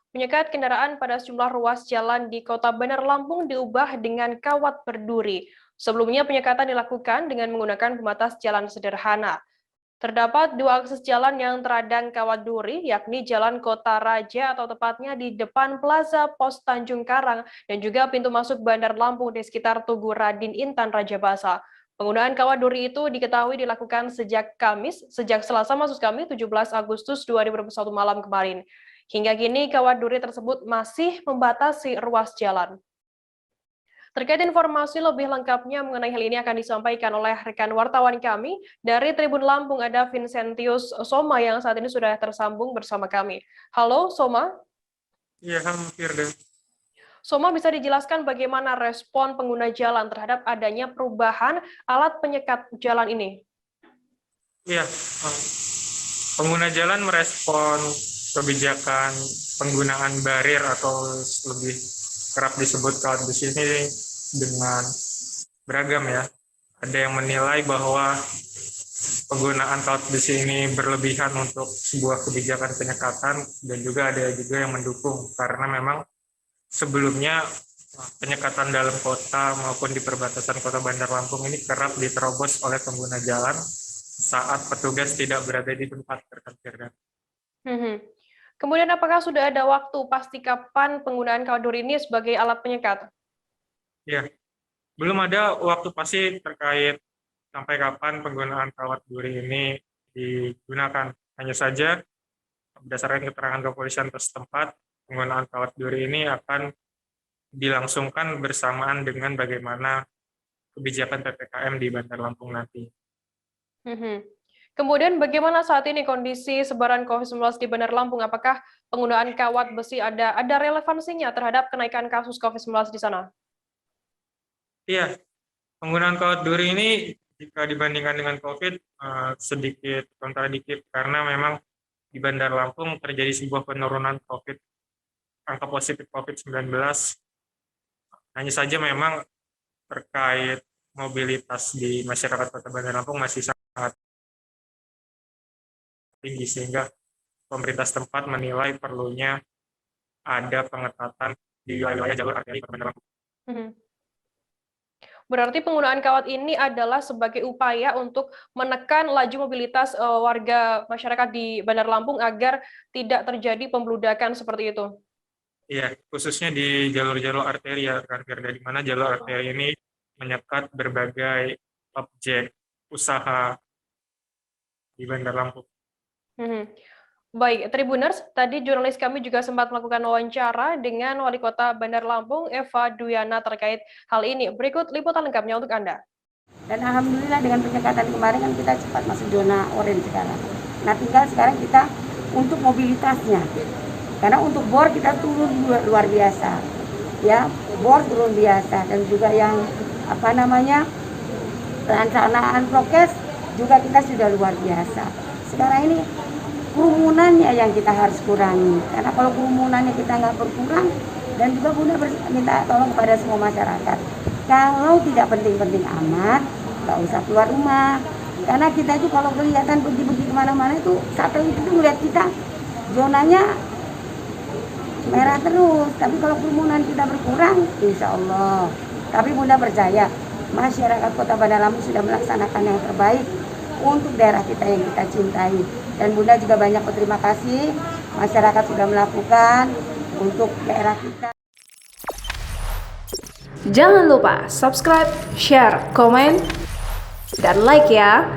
Penyekat kendaraan pada sejumlah ruas jalan di Kota Bandar Lampung diubah dengan kawat berduri. Sebelumnya penyekatan dilakukan dengan menggunakan pembatas jalan sederhana. Terdapat dua akses jalan yang teradang kawat duri, yakni Jalan Kota Raja atau tepatnya di depan Plaza Pos Tanjung Karang dan juga pintu masuk Bandar Lampung di sekitar Tugu Radin Intan Raja Basa. Penggunaan kawat duri itu diketahui dilakukan sejak Selasa maksud kami 17 Agustus 2021 malam kemarin. Hingga kini kawat duri tersebut masih membatasi ruas jalan. Terkait informasi lebih lengkapnya mengenai hal ini akan disampaikan oleh rekan wartawan kami dari Tribun Lampung, ada Vincentius Soma yang saat ini sudah tersambung bersama kami. Halo Soma. Iya, hampir deh. Soma, bisa dijelaskan bagaimana respon pengguna jalan terhadap adanya perubahan alat penyekat jalan ini? Iya, pengguna jalan merespon kebijakan penggunaan barir atau lebih kerap disebut kawat di sini dengan beragam ya. Ada yang menilai bahwa penggunaan kawat besi ini berlebihan untuk sebuah kebijakan penyekatan, dan juga ada juga yang mendukung karena memang sebelumnya penyekatan dalam kota maupun di perbatasan Kota Bandar Lampung ini kerap diterobos oleh pengguna jalan saat petugas tidak berada di tempat terkait. Kemudian apakah sudah ada waktu pasti kapan penggunaan kawat duri ini sebagai alat penyekat? Ya, belum ada waktu pasti terkait sampai kapan penggunaan kawat duri ini digunakan. Hanya saja berdasarkan keterangan kepolisian setempat, penggunaan kawat duri ini akan dilangsungkan bersamaan dengan bagaimana kebijakan PPKM di Bandar Lampung nanti. Kemudian bagaimana saat ini kondisi sebaran COVID-19 di Bandar Lampung? Apakah penggunaan kawat besi ada relevansinya terhadap kenaikan kasus COVID-19 di sana? Iya, penggunaan kawat duri ini jika dibandingkan dengan COVID sedikit kontradiktif karena memang di Bandar Lampung terjadi sebuah penurunan angka positif COVID-19. Hanya saja memang terkait mobilitas di masyarakat Kota Bandar Lampung masih sangat tinggi sehingga pemerintah setempat menilai perlunya ada pengetatan di wilayah jalur arteri Kota Bandar Lampung. Berarti penggunaan kawat ini adalah sebagai upaya untuk menekan laju mobilitas warga masyarakat di Bandar Lampung agar tidak terjadi pembludakan seperti itu. Iya, khususnya di jalur-jalur arteri ya, kan Firda, di mana jalur arteri ini menyekat berbagai objek usaha di Bandar Lampung. Baik, Tribuners, tadi jurnalis kami juga sempat melakukan wawancara dengan Wali Kota Bandar Lampung, Eva Duyana, terkait hal ini. Berikut liputan lengkapnya untuk Anda. Dan alhamdulillah dengan penyekatan kemarin kan kita cepat masuk zona oranye sekarang. Nah, tinggal sekarang kita untuk mobilitasnya. Karena untuk bor kita turun luar biasa. Ya, bor turun biasa, dan juga yang pelaksanaan prokes juga kita sudah luar biasa. Sekarang ini kerumunannya yang kita harus kurangi, karena kalau kerumunannya kita nggak berkurang, dan juga Bunda minta tolong kepada semua masyarakat, kalau tidak penting-penting amat nggak usah keluar rumah, karena kita itu kalau kelihatan pergi-pergi kemana-mana itu satelit itu melihat kita zonanya merah terus, tapi kalau kerumunan kita berkurang, insya Allah. Tapi Bunda percaya masyarakat Kota Bandar Lampung sudah melaksanakan yang terbaik untuk daerah kita yang kita cintai. Dan Bunda juga banyak berterima kasih, masyarakat sudah melakukan untuk daerah kita. Jangan lupa subscribe, share, komen, dan like ya!